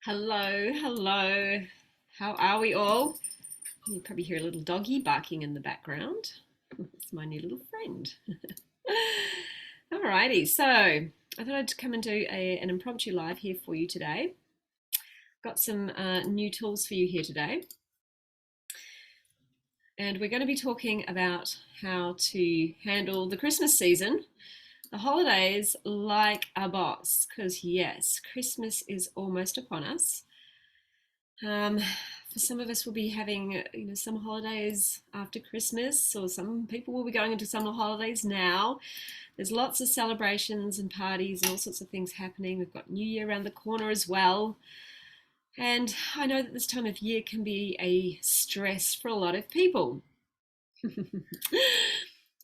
Hello, hello. How are we all? You probably hear a little doggy barking in the background. It's my new little friend. Alrighty, so I thought I'd come and do an impromptu live here for you today. Got some new tools for you here today. And we're going to be talking about how to handle the Christmas season, the holidays, like a boss. Because yes, Christmas is almost upon us. For some of us, we'll be having some holidays after Christmas, or some people will be going into summer holidays now. There's lots of celebrations and parties and all sorts of things happening. We've got New Year around the corner as well. And I know that this time of year can be a stress for a lot of people. We've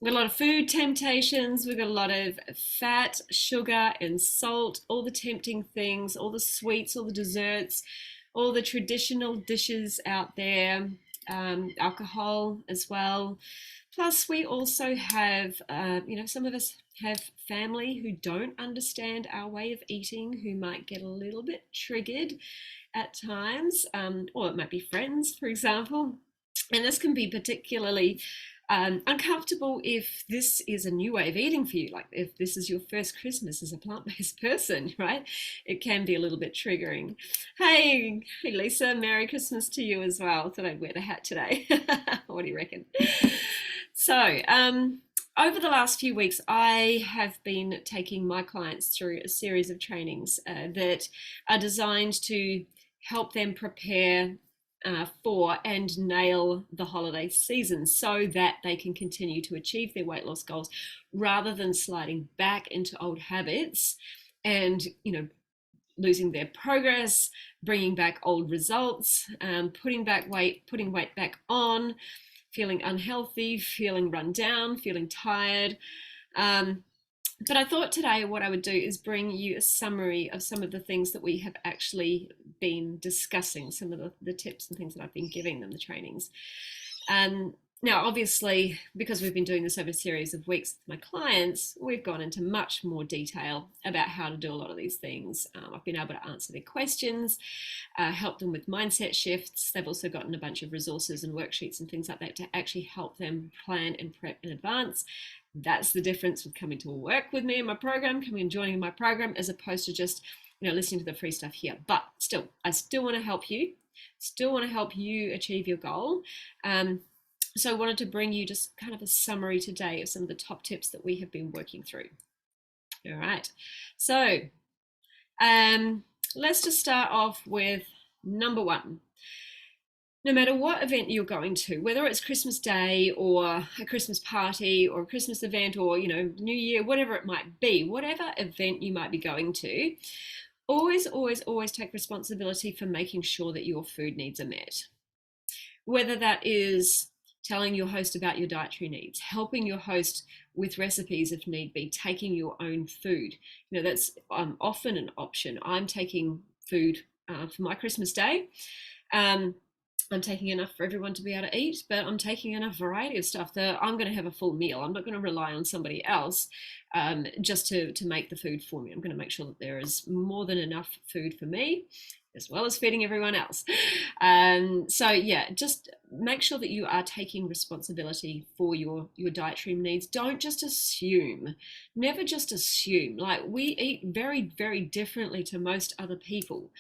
got a lot of food temptations. We've got a lot of fat, sugar, and salt, all the tempting things, all the sweets, all the desserts, all the traditional dishes out there, alcohol as well. Plus, we also have, some of us have family who don't understand our way of eating, who might get a little bit triggered at times, or it might be friends, for example. And this can be particularly uncomfortable if this is a new way of eating for you, like if this is your first Christmas as a plant-based person, right? It can be a little bit triggering. Hey Lisa, Merry Christmas to you as well. Thought I'd wear the hat today. What do you reckon? So, over the last few weeks, I have been taking my clients through a series of trainings that are designed to help them prepare for and nail the holiday season so that they can continue to achieve their weight loss goals rather than sliding back into old habits and, losing their progress, bringing back old results, putting weight back on, feeling unhealthy, feeling run down, feeling tired. But I thought today what I would do is bring you a summary of some of the things that we have actually been discussing, some of the tips and things that I've been giving them, the trainings. Now, obviously, because we've been doing this over a series of weeks with my clients, we've gone into much more detail about how to do a lot of these things. I've been able to answer their questions, help them with mindset shifts. They've also gotten a bunch of resources and worksheets and things like that to actually help them plan and prep in advance. That's the difference with coming to work with me in my program, coming and joining my program, as opposed to just listening to the free stuff here. But still, I still want to help you, achieve your goal. So I wanted to bring you just kind of a summary today of some of the top tips that we have been working through. All right, so let's just start off with number one. No matter what event you're going to, whether it's Christmas Day or a Christmas party or a Christmas event or, New Year, whatever it might be, whatever event you might be going to, always, always, always take responsibility for making sure that your food needs are met. Whether that is telling your host about your dietary needs, helping your host with recipes if need be, taking your own food. That's often an option. I'm taking food for my Christmas Day. I'm taking enough for everyone to be able to eat, but I'm taking enough variety of stuff that I'm going to have a full meal. I'm not going to rely on somebody else just to make the food for me. I'm going to make sure that there is more than enough food for me, as well as feeding everyone else. So yeah, just make sure that you are taking responsibility for your dietary needs. Don't just assume. Never just assume. Like, we eat very, very differently to most other people.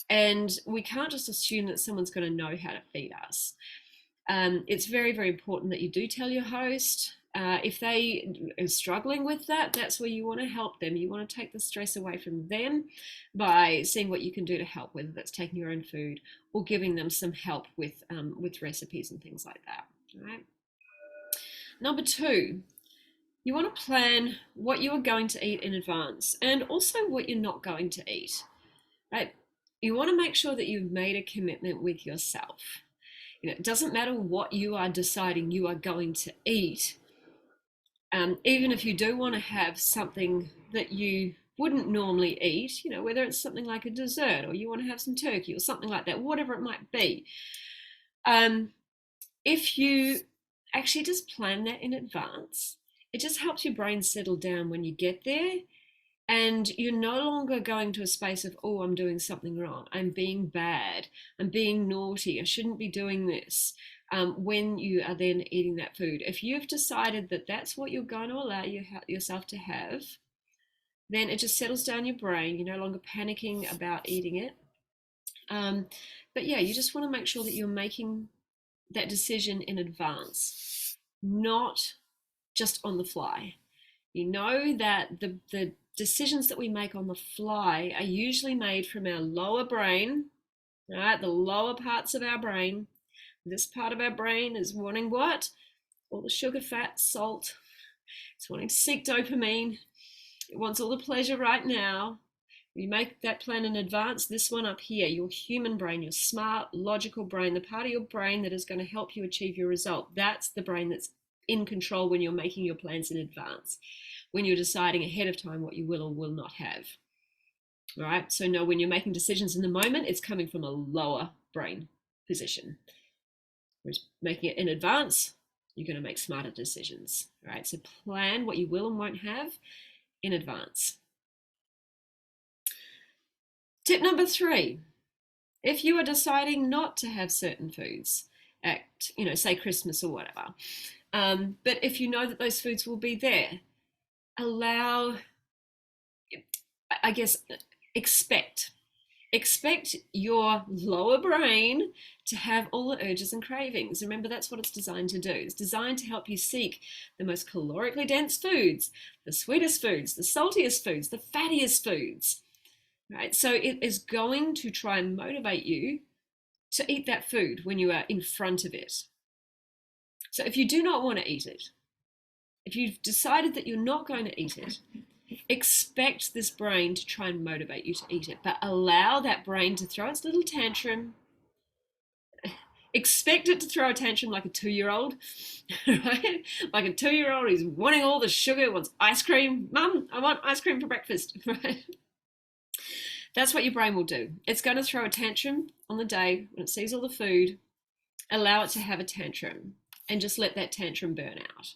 And we can't just assume that someone's going to know how to feed us. It's very, very important that you do tell your host. If they are struggling with that, that's where you want to help them. You want to take the stress away from them by seeing what you can do to help, whether that's taking your own food or giving them some help with recipes and things like that. All right. Number two, you want to plan what you are going to eat in advance and also what you're not going to eat. Right? You want to make sure that you've made a commitment with yourself. It doesn't matter what you are deciding you are going to eat. Even if you do want to have something that you wouldn't normally eat, whether it's something like a dessert or you want to have some turkey or something like that, whatever it might be. If you actually just plan that in advance, it just helps your brain settle down when you get there. And you're no longer going to a space of, oh, I'm doing something wrong. I'm being bad. I'm being naughty. I shouldn't be doing this. When you are then eating that food. If you've decided that that's what you're going to allow yourself to have, then it just settles down your brain. You're no longer panicking about eating it. But yeah, you just want to make sure that you're making that decision in advance, not just on the fly. You know that the decisions that we make on the fly are usually made from our lower brain, right? The lower parts of our brain. This part of our brain is wanting what? All the sugar, fat, salt. It's wanting to seek dopamine. It wants all the pleasure right now. You make that plan in advance. This one up here, your human brain, your smart, logical brain, the part of your brain that is going to help you achieve your result. That's the brain that's in control when you're making your plans in advance, when you're deciding ahead of time what you will or will not have. All right, so no, when you're making decisions in the moment, it's coming from a lower brain position. Whereas making it in advance, you're going to make smarter decisions. All right, so plan what you will and won't have in advance. Tip number 3, if you are deciding not to have certain foods at, say Christmas or whatever, but if you know that those foods will be there, expect your lower brain to have all the urges and cravings. Remember, that's what it's designed to do. It's designed to help you seek the most calorically dense foods, the sweetest foods, the saltiest foods, the fattiest foods. Right? So it is going to try and motivate you to eat that food when you are in front of it. So if you do not want to eat it, if you've decided that you're not going to eat it, expect this brain to try and motivate you to eat it, but allow that brain to throw its little tantrum. Expect it to throw a tantrum like a 2-year-old, right? Like a 2-year-old who's wanting all the sugar, wants ice cream. Mum, I want ice cream for breakfast, right? That's what your brain will do. It's going to throw a tantrum on the day when it sees all the food. Allow it to have a tantrum and just let that tantrum burn out.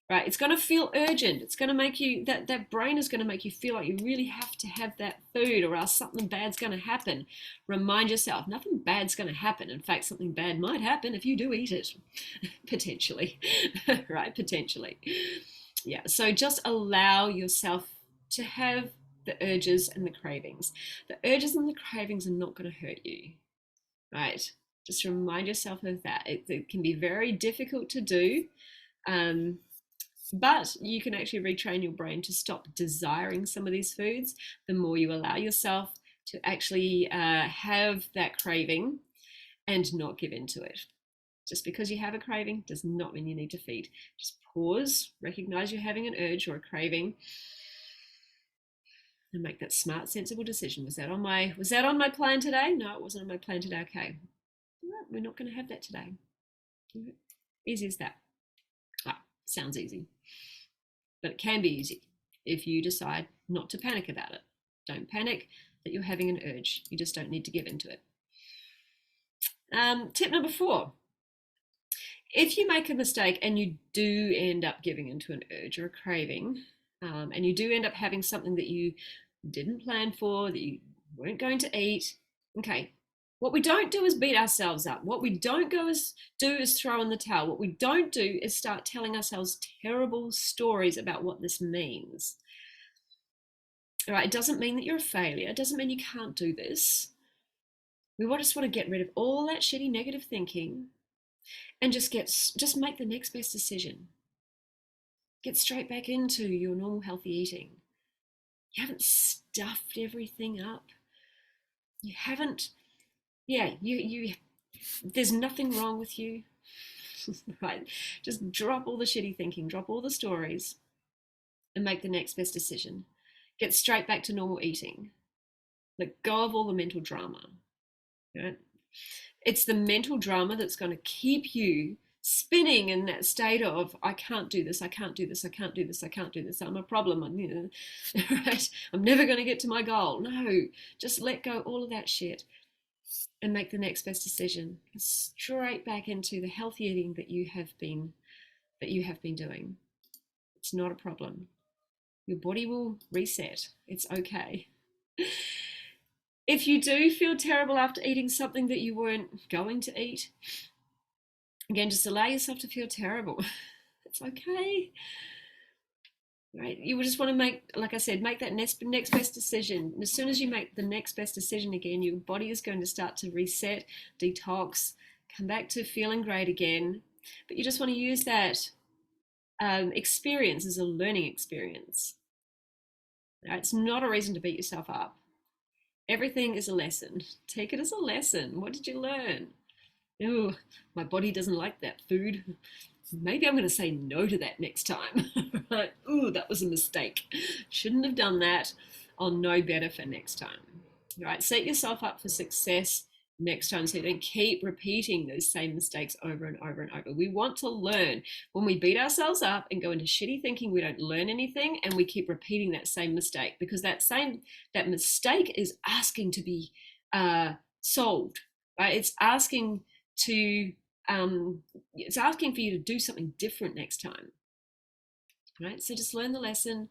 Right? It's going to feel urgent. It's going to make you, that brain is going to make you feel like you really have to have that food or else something bad's going to happen. Remind yourself, nothing bad's going to happen. In fact, something bad might happen if you do eat it, potentially, right? Potentially. Yeah. So just allow yourself to have the urges and the cravings. The urges and the cravings are not going to hurt you, right? Just remind yourself of that. It can be very difficult to do. But you can actually retrain your brain to stop desiring some of these foods the more you allow yourself to actually have that craving and not give into it. Just because you have a craving does not mean you need to feed. Just pause, recognize you're having an urge or a craving, and make that smart, sensible decision. Was that on my plan today? No, it wasn't on my plan today. Okay, right, we're not going to have that today. Easy as that. Sounds easy, but it can be easy if you decide not to panic about it. Don't panic that you're having an urge. You just don't need to give into it. Tip number 4. If you make a mistake and you do end up giving into an urge or a craving, and you do end up having something that you didn't plan for, that you weren't going to eat, okay, what we don't do is beat ourselves up. What we don't do is throw in the towel. What we don't do is start telling ourselves terrible stories about what this means. All right, it doesn't mean that you're a failure. It doesn't mean you can't do this. We just want to get rid of all that shitty negative thinking and just make the next best decision. Get straight back into your normal healthy eating. You haven't stuffed everything up. You haven't, there's nothing wrong with you, right? Just drop all the shitty thinking, drop all the stories and make the next best decision. Get straight back to normal eating. Let go of all the mental drama, right? It's the mental drama that's going to keep you spinning in that state of, I can't do this, I can't do this, I can't do this, I can't do this, I'm a problem, right? I'm never going to get to my goal. No, just let go all of that shit and make the next best decision. Straight back into the healthy eating that you have been doing. It's not a problem. Your body will reset. It's okay. If you do feel terrible after eating something that you weren't going to eat, again, just allow yourself to feel terrible. It's okay. Right? You just want to make, like I said, make that next best decision. And as soon as you make the next best decision again, your body is going to start to reset, detox, come back to feeling great again. But you just want to use that experience as a learning experience. Right? It's not a reason to beat yourself up. Everything is a lesson. Take it as a lesson. What did you learn? Oh, my body doesn't like that food. Maybe I'm going to say no to that next time. Right? Ooh, that was a mistake. Shouldn't have done that. I'll know better for next time. Right? Set yourself up for success next time so you don't keep repeating those same mistakes over and over and over. We want to learn. When we beat ourselves up and go into shitty thinking, we don't learn anything, and we keep repeating that same mistake, because that mistake is asking to be solved. Right? It's asking for you to do something different next time. Right? So just learn the lesson,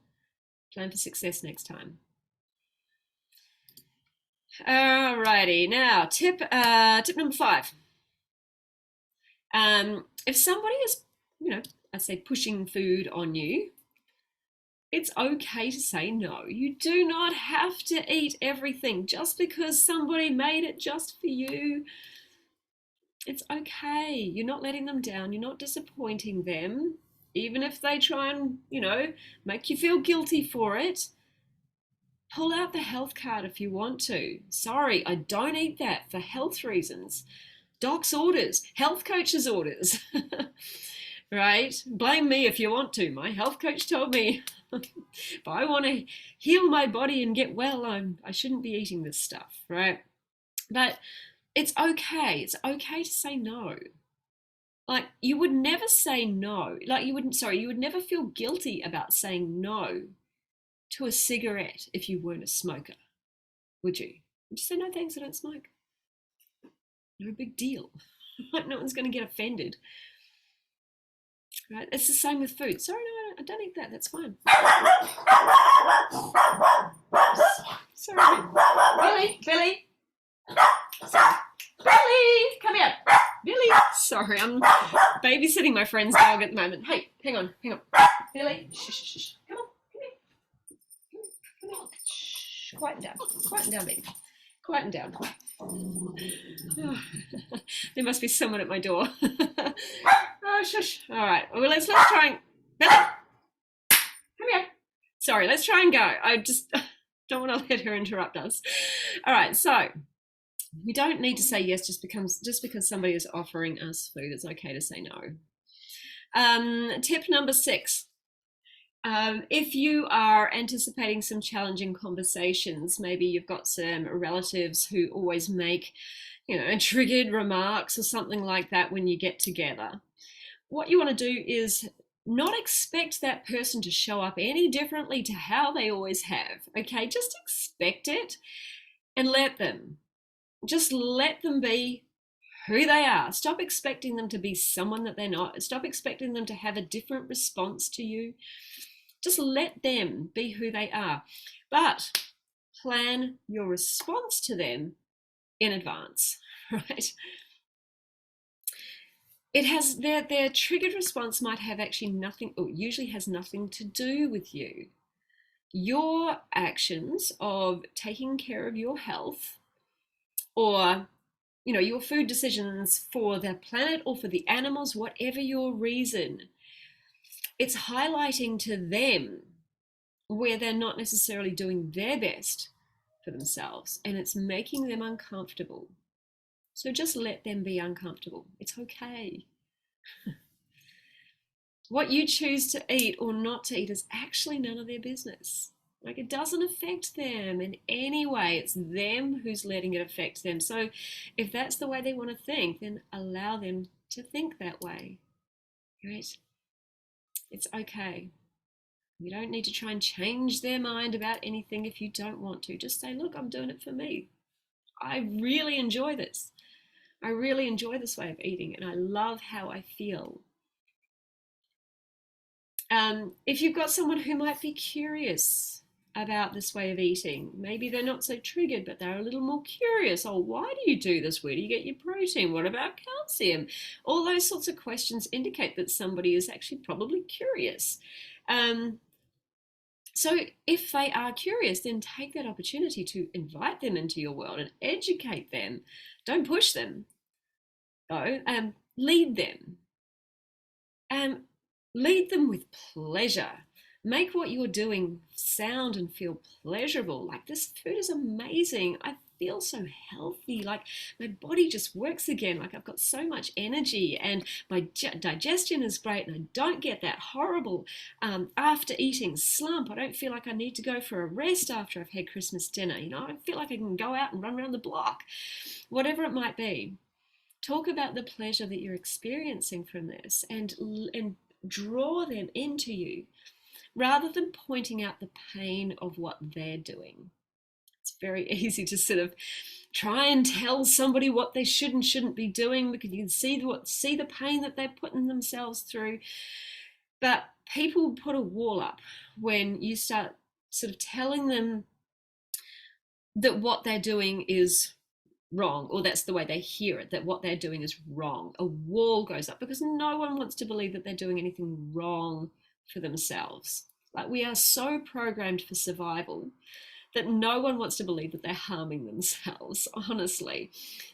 plan for success next time. Alrighty, now tip number 5. If somebody is, I say pushing food on you, it's okay to say no. You do not have to eat everything just because somebody made it just for you. It's okay. You're not letting them down. You're not disappointing them. Even if they try and, make you feel guilty for it. Pull out the health card if you want to. Sorry, I don't eat that for health reasons. Doc's orders, health coach's orders. Right? Blame me if you want to. My health coach told me if I want to heal my body and get well, I shouldn't be eating this stuff, right? But it's okay. It's okay to say no. Like, you would never say no. You would never feel guilty about saying no to a cigarette if you weren't a smoker, would you? Would you say, no thanks, I don't smoke? No big deal. No one's going to get offended. Right? It's the same with food. Sorry, no, I don't eat that. That's fine. Sorry. Billy. Sorry. Billy, come here. Billy. Sorry, I'm babysitting my friend's dog at the moment. Hey, hang on. Billy, shh. Come on. Quieten down, baby. Quieten down. There must be someone at my door. Oh, shush. All right. Well, let's try and... Come here. Sorry, let's try and go. I just don't want to let her interrupt us. All right, so we don't need to say yes just because somebody is offering us food. It's okay to say no. Tip number 6. If you are anticipating some challenging conversations, maybe you've got some relatives who always make, triggered remarks or something like that when you get together. What you want to do is not expect that person to show up any differently to how they always have, okay? Just expect it and let them. Just let them be who they are. Stop expecting them to be someone that they're not. Stop expecting them to have a different response to you. Just let them be who they are, but plan your response to them in advance, right? It has their triggered response might have actually nothing, or usually has nothing to do with you. Your actions of taking care of your health, or your food decisions for the planet or for the animals, whatever your reason, it's highlighting to them where they're not necessarily doing their best for themselves, and it's making them uncomfortable. So just let them be uncomfortable. It's okay. What you choose to eat or not to eat is actually none of their business. Like, it doesn't affect them in any way. It's them who's letting it affect them. So if that's the way they want to think, then allow them to think that way. right? It's okay. You don't need to try and change their mind about anything if you don't want to. Just say, look, I'm doing it for me. I really enjoy this. I really enjoy this way of eating and I love how I feel. If you've got someone who might be curious about this way of eating, maybe they're not so triggered, but they're a little more curious. Oh, why do you do this? Where do you get your protein? What about calcium? All those sorts of questions indicate that somebody is actually probably curious. So if they are curious, then take that opportunity to invite them into your world and educate them. Don't push them, though. Lead them. Lead them with pleasure. Make what you're doing sound and feel pleasurable. Like, this food is amazing. I feel so healthy. Like, my body just works again. Like, I've got so much energy and my digestion is great. And I don't get that horrible after eating slump. I don't feel like I need to go for a rest after I've had Christmas dinner. You know, I feel like I can go out and run around the block, whatever it might be. Talk about the pleasure that you're experiencing from this and draw them into you rather than pointing out the pain of what they're doing. It's very easy to sort of try and tell somebody what they should and shouldn't be doing because you can see the pain that they're putting themselves through. But people put a wall up when you start sort of telling them that what they're doing is wrong, or that's the way they hear it, that what they're doing is wrong. A wall goes up because no one wants to believe that they're doing anything wrong for themselves. Like, we are so programmed for survival that no one wants to believe that they're harming themselves, honestly.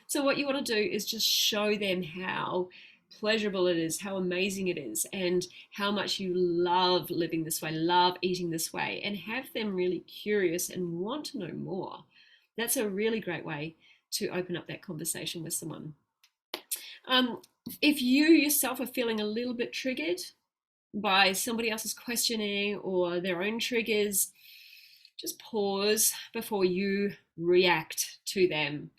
So what you want to do is just show them how pleasurable it is, how amazing it is, and how much you love living this way, love eating this way, and have them really curious and want to know more. That's a really great way to open up that conversation with someone. If you yourself are feeling a little bit triggered by somebody else's questioning or their own triggers, just pause before you react to them,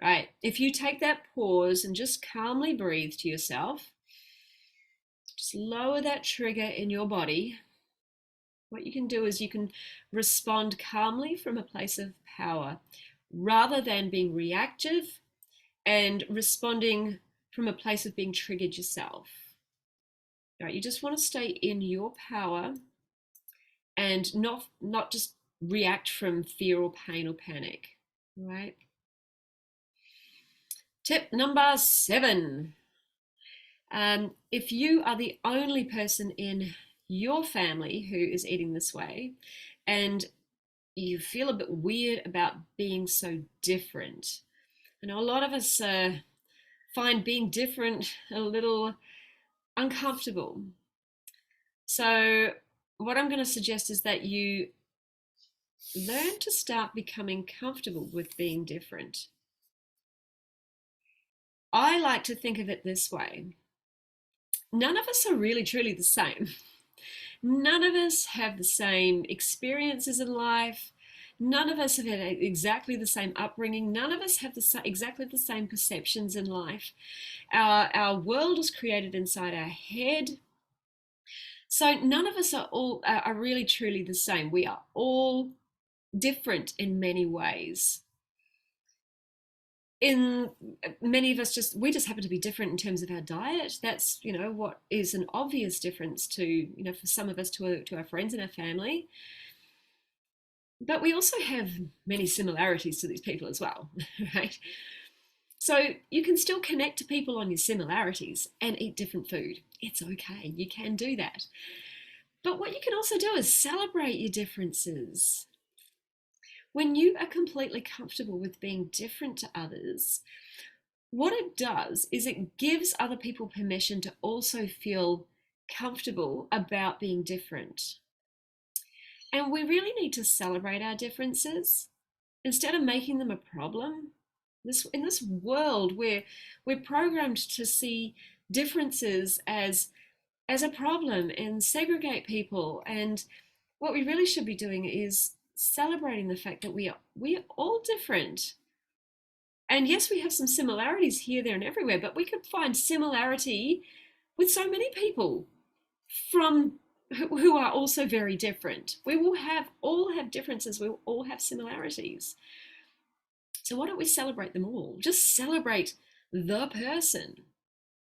right? If you take that pause and just calmly breathe to yourself, just lower that trigger in your body. What you can do is you can respond calmly from a place of power rather than being reactive and responding from a place of being triggered yourself. Right? You just want to stay in your power and not just react from fear or pain or panic. Right? Tip number 7. If you are the only person in your family who is eating this way and you feel a bit weird about being so different, I know a lot of us find being different a little uncomfortable. So what I'm going to suggest is that you learn to start becoming comfortable with being different. I like to think of it this way. None of us are really truly the same. None of us have the same experiences in life. None of us have had exactly the same upbringing. None of us have exactly the same perceptions in life. Our world is created inside our head. So none of us are really truly the same. We are all different in many ways. In many of us, we just happen to be different in terms of our diet. That's, what is an obvious difference to, for some of us, to our friends and our family. But we also have many similarities to these people as well, right? So you can still connect to people on your similarities and eat different food. It's okay, you can do that. But what you can also do is celebrate your differences. When you are completely comfortable with being different to others, what it does is it gives other people permission to also feel comfortable about being different. And we really need to celebrate our differences instead of making them a problem. In this world where we're programmed to see differences as a problem and segregate people, and what we really should be doing is celebrating the fact that we are all different. And yes, we have some similarities here, there, and everywhere, but we could find similarity with so many people from who are also very different. We will all have differences. We will all have similarities. So why don't we celebrate them all? Just celebrate the person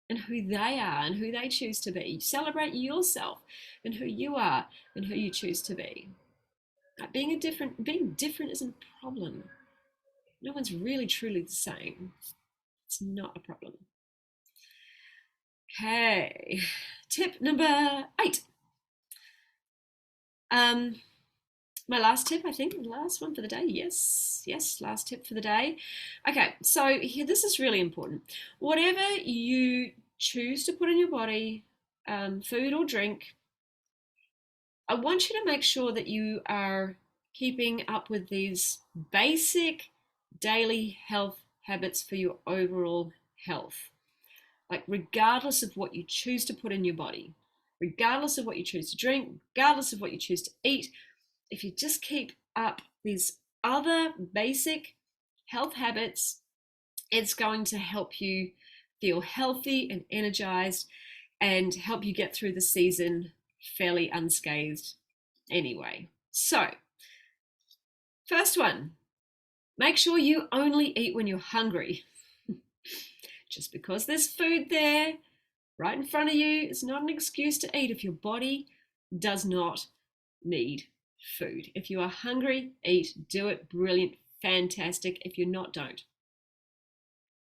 and who they are and who they choose to be. Celebrate yourself and who you are and who you choose to be. Being different isn't a problem. No one's really truly the same. It's not a problem. Okay, tip number 8. My last tip, I think, the last one for the day. Yes, last tip for the day. Okay, so here, this is really important. Whatever you choose to put in your body, food or drink, I want you to make sure that you are keeping up with these basic daily health habits for your overall health. Like, regardless of what you choose to put in your body, regardless of what you choose to drink, regardless of what you choose to eat, if you just keep up these other basic health habits, it's going to help you feel healthy and energized and help you get through the season fairly unscathed anyway. So, first one, make sure you only eat when you're hungry. Just because there's food there right in front of you is not an excuse to eat if your body does not need food. If you are hungry, eat, do it, brilliant, fantastic. If you're not, don't.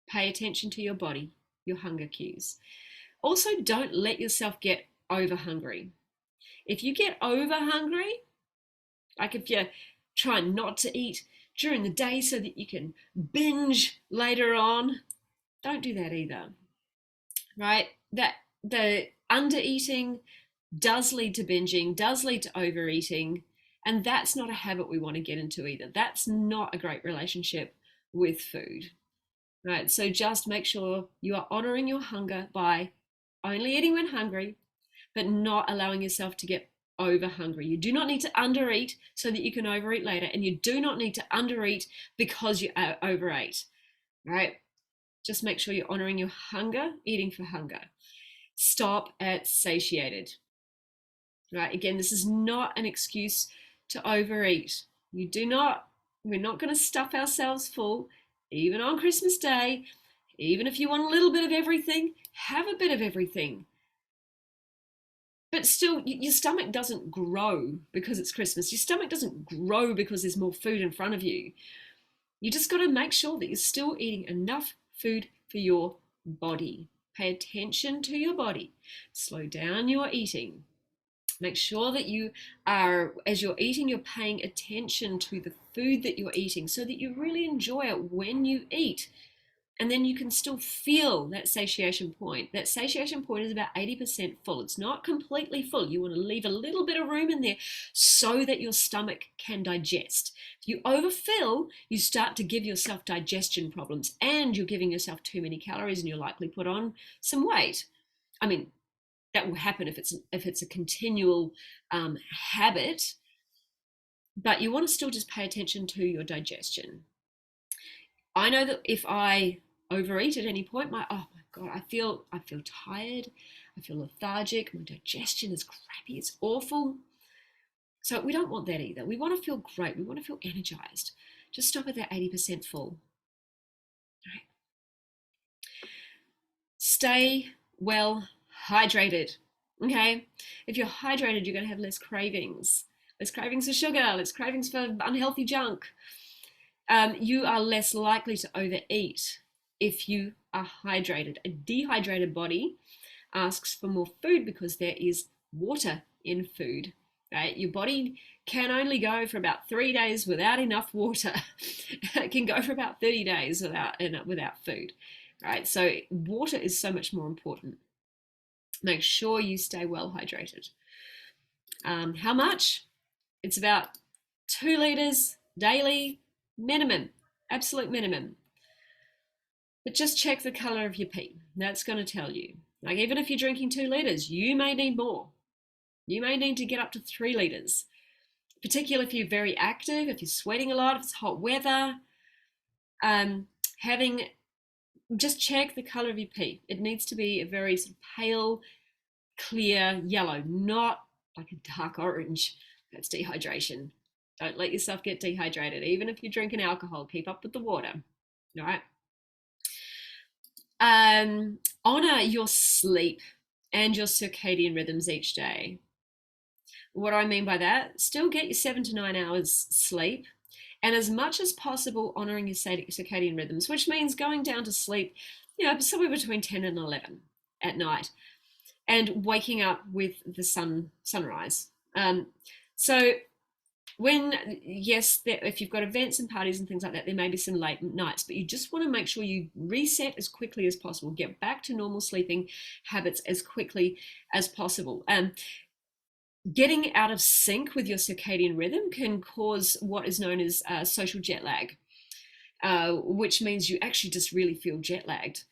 Pay attention to your body, your hunger cues. Also, don't let yourself get over hungry. If you get over hungry, like if you're trying not to eat during the day so that you can binge later on, don't do that either, right? That the under eating does lead to binging, does lead to overeating, and that's not a habit we want to get into either. That's not a great relationship with food, right? So just make sure you are honoring your hunger by only eating when hungry, but not allowing yourself to get over hungry. You do not need to undereat so that you can overeat later, and you do not need to undereat because you overate, right? Just make sure you're honoring your hunger, eating for hunger. Stop at satiated, right? Again, this is not an excuse to overeat. We're not going to stuff ourselves full, even on Christmas Day. Even if you want a little bit of everything, have a bit of everything. But still, your stomach doesn't grow because it's Christmas. Your stomach doesn't grow because there's more food in front of you. You just got to make sure that you're still eating enough food for your body. Pay attention to your body. Slow down your eating. Make sure that you are, as you're eating, you're paying attention to the food that you're eating so that you really enjoy it when you eat. And then you can still feel that satiation point. That satiation point is about 80% full. It's not completely full. You want to leave a little bit of room in there so that your stomach can digest. If you overfill, you start to give yourself digestion problems and you're giving yourself too many calories and you'll likely put on some weight. I mean, that will happen if it's a continual habit, but you want to still just pay attention to your digestion. I know that if I overeat at any point, oh my God, I feel tired, I feel lethargic, my digestion is crappy, it's awful. So we don't want that either. We want to feel great, we want to feel energized. Just stop at that 80% full. All right. Stay well hydrated. Okay, if you're hydrated, you're going to have less cravings for sugar, less cravings for unhealthy junk. You are less likely to overeat if you are hydrated. A dehydrated body asks for more food because there is water in food, right? Your body can only go for about 3 days without enough water. It can go for about 30 days without food, right? So water is so much more important. Make sure you stay well hydrated. How much? It's about 2 liters daily minimum, absolute minimum. But just check the color of your pee. That's going to tell you. Like, even if you're drinking 2 liters, you may need more. You may need to get up to 3 liters, particularly if you're very active, if you're sweating a lot, if it's hot weather. Having just check the color of your pee. It needs to be a very sort of pale, clear yellow, not like a dark orange. That's dehydration. Don't let yourself get dehydrated. Even if you're drinking alcohol, keep up with the water. All right. Honor your sleep and your circadian rhythms each day. What do I mean by that? Still get your 7 to 9 hours sleep, and as much as possible honoring your circadian rhythms, which means going down to sleep, somewhere between 10 and 11 at night, and waking up with the sunrise. So yes, if you've got events and parties and things like that, there may be some late nights, but you just want to make sure you reset as quickly as possible, get back to normal sleeping habits as quickly as possible. Getting out of sync with your circadian rhythm can cause what is known as social jet lag, which means you actually just really feel jet lagged.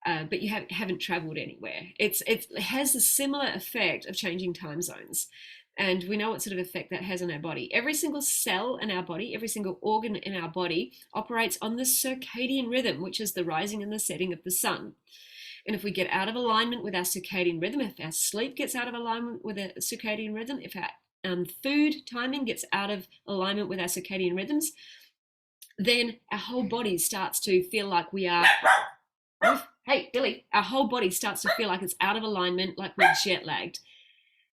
But you haven't traveled anywhere. It has a similar effect of changing time zones. And we know what sort of effect that has on our body. Every single cell in our body, every single organ in our body operates on the circadian rhythm, which is the rising and the setting of the sun. And if we get out of alignment with our circadian rhythm, if our sleep gets out of alignment with a circadian rhythm, if our food timing gets out of alignment with our circadian rhythms, then our whole body starts to feel like we are... Hey, Billy, our whole body starts to feel like it's out of alignment, like we're jet lagged.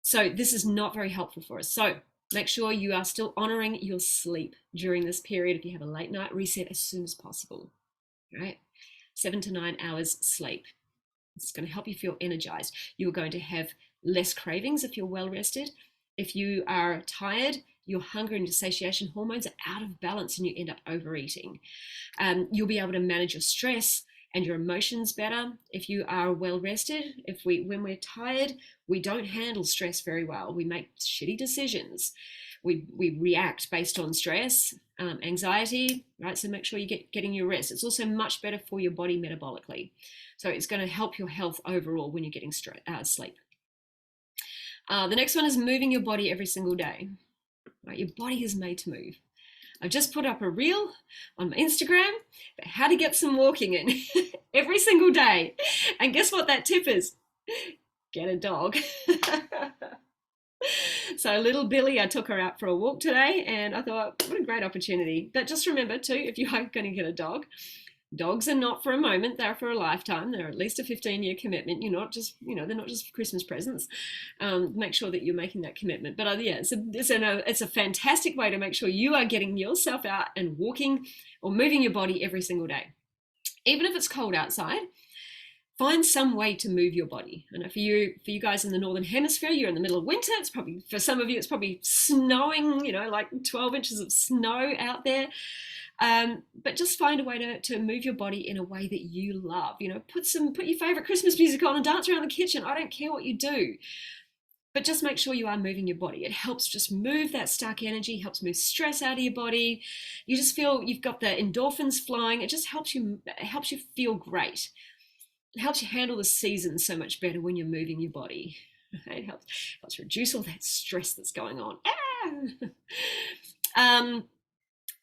So this is not very helpful for us. So make sure you are still honoring your sleep during this period. If you have a late night, reset as soon as possible. All right, 7 to 9 hours sleep. It's going to help you feel energized. You're going to have less cravings if you're well rested. If you are tired, your hunger and your satiation hormones are out of balance and you end up overeating. You'll be able to manage your stress and your emotions better if you are well rested. When we're tired, we don't handle stress very well. We make shitty decisions. We react based on stress, anxiety, right? So make sure you getting your rest. It's also much better for your body metabolically. So it's going to help your health overall when you're getting sleep. The next one is moving your body every single day. Right? Your body is made to move. I've just put up a reel on my Instagram about how to get some walking in every single day. And guess what that tip is? Get a dog. So little Billy, I took her out for a walk today and I thought, what a great opportunity. But just remember too, if you are going to get a dog, dogs are not for a moment, they're for a lifetime. They're at least a 15-year commitment. You're not just, they're not just Christmas presents. Make sure that you're making that commitment. But yeah, it's a fantastic way to make sure you are getting yourself out and walking or moving your body every single day. Even if it's cold outside, find some way to move your body. I know for you guys in the Northern Hemisphere, you're in the middle of winter. It's probably, for some of you, it's probably snowing, like 12 inches of snow out there. But just find a way to move your body in a way that you love. Put your favorite Christmas music on and dance around the kitchen. I don't care what you do, but just make sure you are moving your body. It helps just move that stuck energy, helps move stress out of your body. You just feel you've got the endorphins flowing. It just helps you feel great. It helps you handle the seasons so much better when you're moving your body. It helps reduce all that stress that's going on.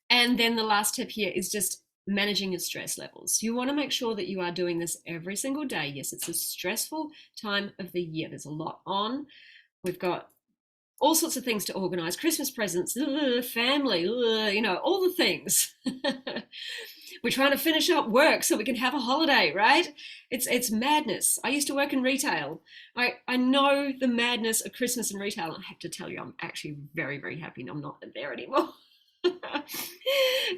And then the last tip here is just managing your stress levels. You want to make sure that you are doing this every single day. Yes, it's a stressful time of the year. There's a lot on. We've got all sorts of things to organize, Christmas presents, family, all the things. We're trying to finish up work so we can have a holiday, right? It's madness. I used to work in retail. I know the madness of Christmas and retail. I have to tell you, I'm actually very, very happy I'm not there anymore.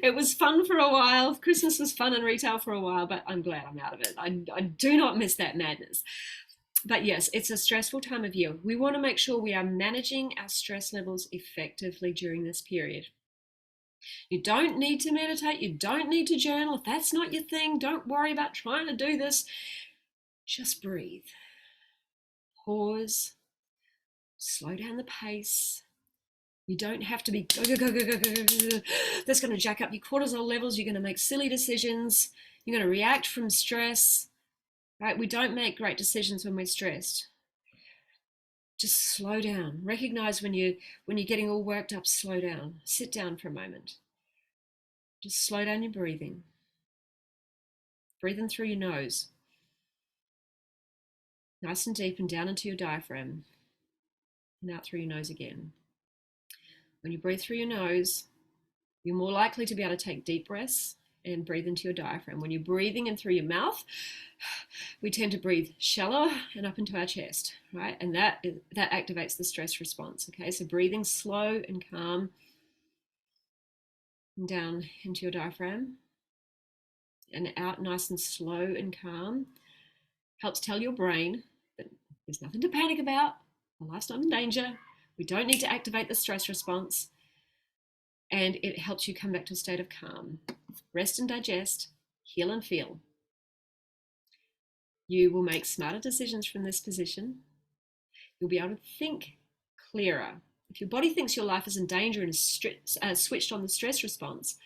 It was fun for a while. Christmas was fun in retail for a while, but I'm glad I'm out of it. I do not miss that madness. But yes, it's a stressful time of year. We want to make sure we are managing our stress levels effectively during this period. You don't need to meditate. You don't need to journal. If that's not your thing, don't worry about trying to do this. Just breathe. Pause. Slow down the pace. You don't have to be go. That's going to jack up your cortisol levels. You're going to make silly decisions. You're going to react from stress. Right? We don't make great decisions when we're stressed. Just slow down. Recognize when you're getting all worked up. Slow down. Sit down for a moment. Just slow down your breathing. Breathe in through your nose, nice and deep, and down into your diaphragm, and out through your nose again. When you breathe through your nose, you're more likely to be able to take deep breaths and breathe into your diaphragm. When you're breathing in through your mouth, we tend to breathe shallow and up into our chest, right? And that activates the stress response, okay? So breathing slow and calm and down into your diaphragm and out nice and slow and calm helps tell your brain that there's nothing to panic about. Our life's not in danger. We don't need to activate the stress response. And it helps you come back to a state of calm. Rest and digest, heal and feel. You will make smarter decisions from this position. You'll be able to think clearer. If your body thinks your life is in danger and is switched on the stress response,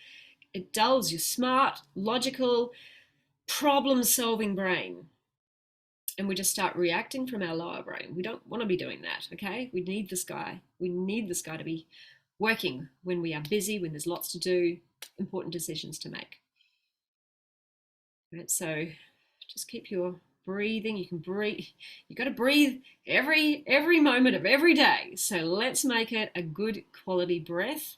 it dulls your smart, logical, problem-solving brain. And we just start reacting from our lower brain. We don't want to be doing that, okay? We need this guy. We need this guy to be working when we are busy, when there's lots to do, important decisions to make. Right, so just keep your breathing. You can breathe. You got to breathe every moment of every day. So let's make it a good quality breath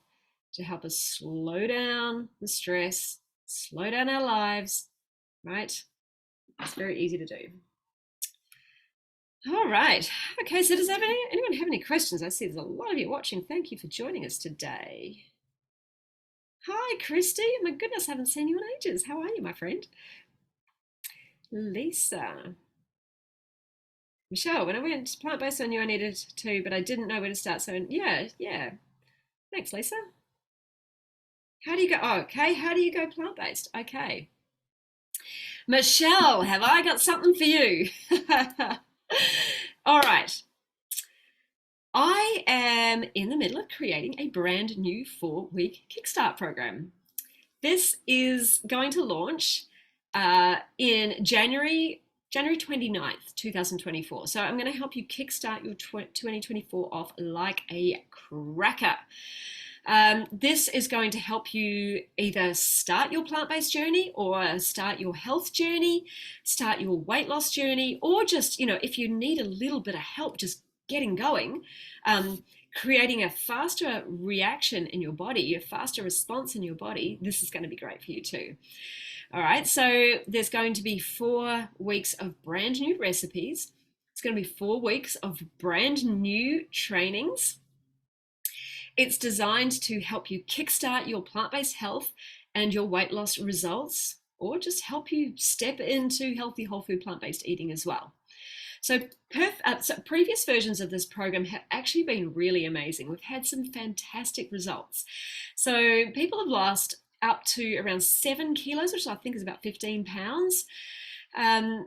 to help us slow down the stress, slow down our lives, right? It's very easy to do. All right. Okay, so does anyone have any questions? I see there's a lot of you watching. Thank you for joining us today. Hi, Christy. My goodness, I haven't seen you in ages. How are you, my friend? Lisa. Michelle, when I went plant-based, I knew I needed to, but I didn't know where to start. So yeah. Thanks, Lisa. How do you go? Oh, okay. How do you go plant-based? Okay. Michelle, have I got something for you? All right. I am in the middle of creating a brand new 4-week Kickstart program. This is going to launch in January 29th, 2024. So I'm going to help you kickstart your 2024 off like a cracker. This is going to help you either start your plant-based journey or start your health journey, start your weight loss journey, or just, if you need a little bit of help just getting going, creating a faster reaction in your body, a faster response in your body, this is going to be great for you too. All right, so there's going to be 4 weeks of brand new recipes. It's going to be 4 weeks of brand new trainings. It's designed to help you kickstart your plant-based health and your weight loss results, or just help you step into healthy whole food plant-based eating as well. So previous versions of this program have actually been really amazing. We've had some fantastic results. So people have lost up to around 7 kilos, which I think is about 15 pounds.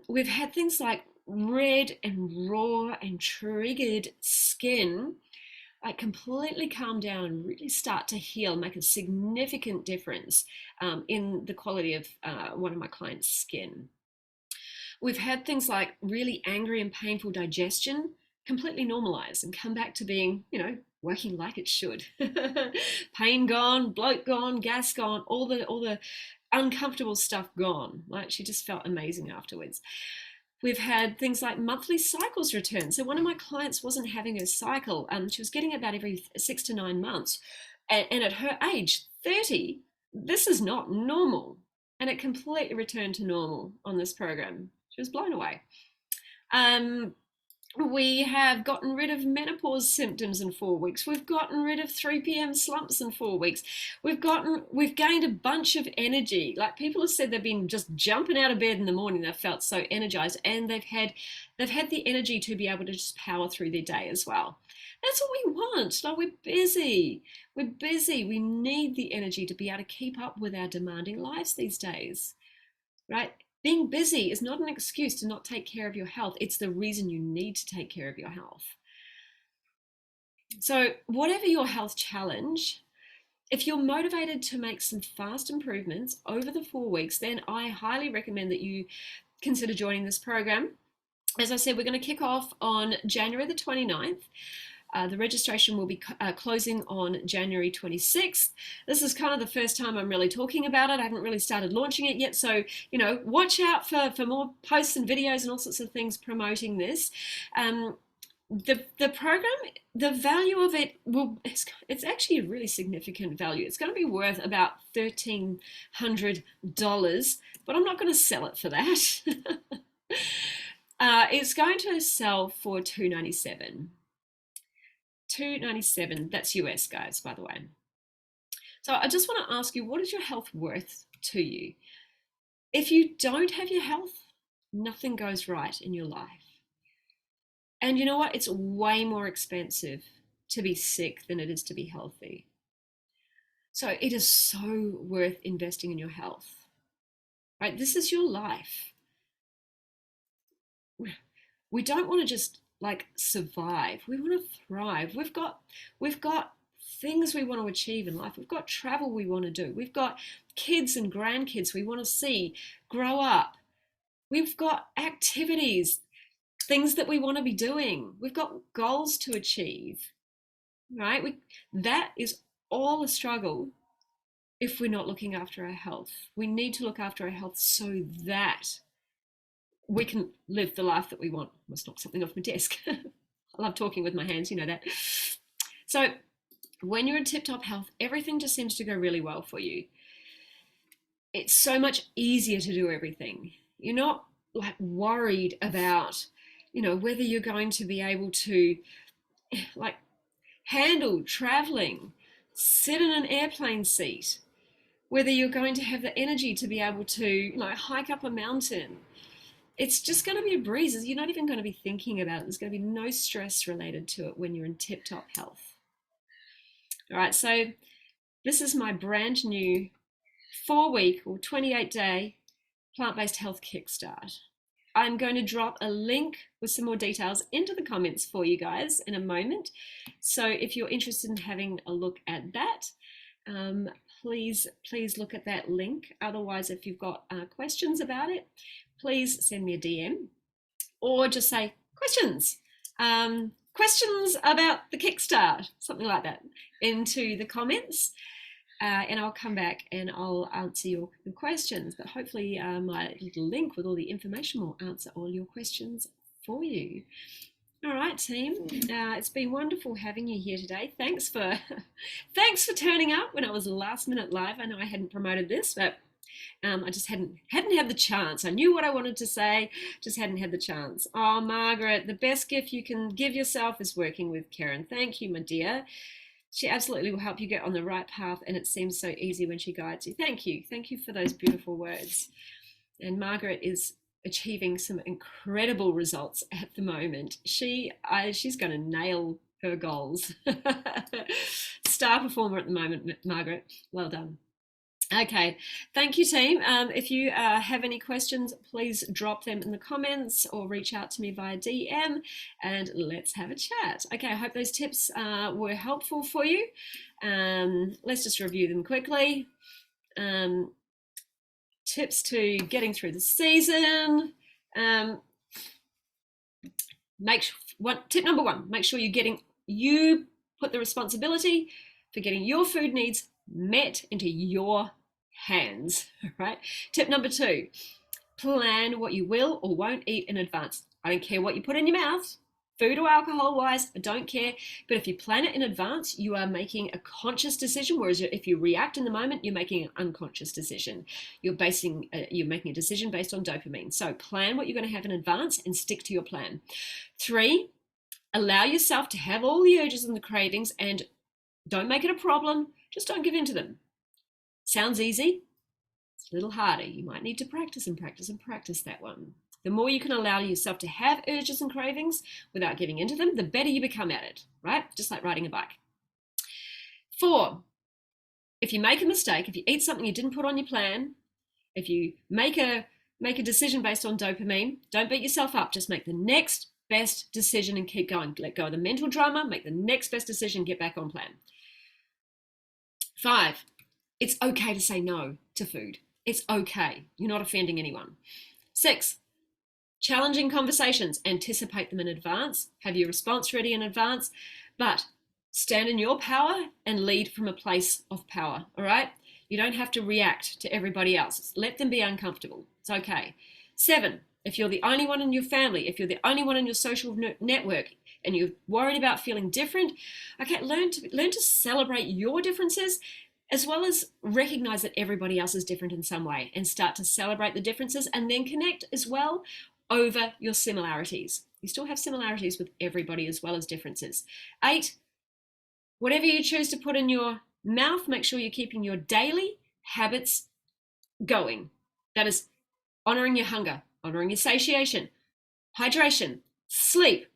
We've had things like red and raw and triggered skin like completely calm down and really start to heal, make a significant difference in the quality of one of my clients' skin. We've had things like really angry and painful digestion completely normalize and come back to being, working like it should. Pain gone, bloat gone, gas gone, all the uncomfortable stuff gone. Like she just felt amazing afterwards. We've had things like monthly cycles return. So one of my clients wasn't having her cycle. She was getting it about every 6 to 9 months. And at her age, 30, this is not normal. And it completely returned to normal on this program. She was blown away. We have gotten rid of menopause symptoms in 4 weeks. We've gotten rid of 3 p.m. slumps in 4 weeks. We've gained a bunch of energy. Like people have said they've been just jumping out of bed in the morning. They've felt so energized, and they've had the energy to be able to just power through their day as well. That's what we want. Like we're busy. We need the energy to be able to keep up with our demanding lives these days, right? Being busy is not an excuse to not take care of your health. It's the reason you need to take care of your health. So whatever your health challenge, if you're motivated to make some fast improvements over the 4 weeks, then I highly recommend that you consider joining this program. As I said, we're going to kick off on January the 29th. The registration will be closing on January 26th. This is kind of the first time I'm really talking about it. I haven't really started launching it yet. So, watch out for more posts and videos and all sorts of things promoting this. The program, the value of it it's actually a really significant value. It's going to be worth about $1,300, but I'm not going to sell it for that. It's going to sell for $297. $297. That's US, guys, by the way. So I just want to ask you, what is your health worth to you? If you don't have your health, nothing goes right in your life. And you know what? It's way more expensive to be sick than it is to be healthy. So it is so worth investing in your health, right? This is your life. We don't want to just like survive. We want to thrive. We've got things we want to achieve in life. We've got travel we want to do. We've got kids and grandkids we want to see grow up. We've got activities, things that we want to be doing. We've got goals to achieve, right? That is all a struggle if we're not looking after our health. We need to look after our health so that we can live the life that we want. I must knock something off my desk. I love talking with my hands, you know that. So when you're in tip-top health, everything just seems to go really well for you. It's so much easier to do everything. You're not like worried about whether you're going to be able to like handle traveling, sit in an airplane seat, whether you're going to have the energy to be able to hike up a mountain. It's just going to be a breeze. You're not even going to be thinking about it. There's going to be no stress related to it when you're in tip-top health. All right, so this is my brand new 4-week or 28-day plant-based health kickstart. I'm going to drop a link with some more details into the comments for you guys in a moment. So if you're interested in having a look at that, please look at that link. Otherwise, if you've got questions about it, please send me a DM or just say questions. Questions about the Kickstart, something like that, into the comments. And I'll come back and I'll answer your questions. But hopefully my little link with all the information will answer all your questions for you. All right, team. It's been wonderful having you here today. Thanks for turning up when I was last minute live. I know I hadn't promoted this, but I just hadn't had the chance. I knew what I wanted to say, just hadn't had the chance. Oh, Margaret, the best gift you can give yourself is working with Karen. Thank you, my dear. She absolutely will help you get on the right path, and it seems so easy when she guides you. Thank you. Thank you for those beautiful words. And Margaret is achieving some incredible results at the moment. She's going to nail her goals. Star performer at the moment, Margaret. Well done. Okay, thank you, team. If you have any questions, please drop them in the comments or reach out to me via DM and let's have a chat. Okay, I hope those tips were helpful for you. Let's just review them quickly. Tips to getting through the season. Tip number 1, make sure you put the responsibility for getting your food needs met into your hands, right? Tip number 2, plan what you will or won't eat in advance. I don't care what you put in your mouth, food or alcohol wise, I don't care. But if you plan it in advance, you are making a conscious decision. Whereas if you react in the moment, you're making an unconscious decision. You're making a decision based on dopamine. So plan what you're going to have in advance and stick to your plan. 3, allow yourself to have all the urges and the cravings and don't make it a problem. Just don't give in to them. Sounds easy. It's a little harder. You might need to practice and practice and practice that one. The more you can allow yourself to have urges and cravings without giving into them, the better you become at it, right? Just like riding a bike. 4, if you make a mistake, if you eat something you didn't put on your plan, if you make a decision based on dopamine, don't beat yourself up. Just make the next best decision and keep going. Let go of the mental drama, make the next best decision, get back on plan. 5, it's okay to say no to food. It's okay. You're not offending anyone. 6, Challenging conversations, anticipate them in advance, have your response ready in advance, but stand in your power and lead from a place of power, all right? You don't have to react to everybody else. Let them be uncomfortable. It's okay. 7, if you're the only one in your family, if you're the only one in your social network and you're worried about feeling different, okay, learn to celebrate your differences as well as recognize that everybody else is different in some way and start to celebrate the differences and then connect as well over your similarities. You still have similarities with everybody as well as differences. 8, whatever you choose to put in your mouth, make sure you're keeping your daily habits going. That is honoring your hunger, honoring your satiation, hydration, sleep,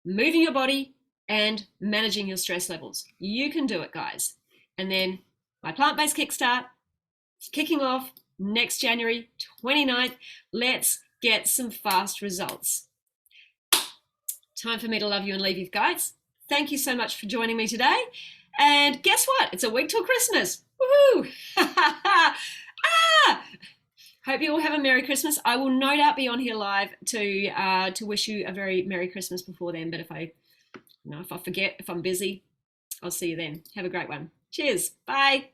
moving your body, and managing your stress levels. You can do it, guys. And then my plant-based kickstart is kicking off next January 29th. Let's get some fast results. Time for me to love you and leave you, guys. Thank you so much for joining me today. And guess what? It's a week till Christmas. Woohoo! Hope you all have a Merry Christmas. I will no doubt be on here live to wish you a very Merry Christmas before then. But if I forget, if I'm busy, I'll see you then. Have a great one. Cheers. Bye.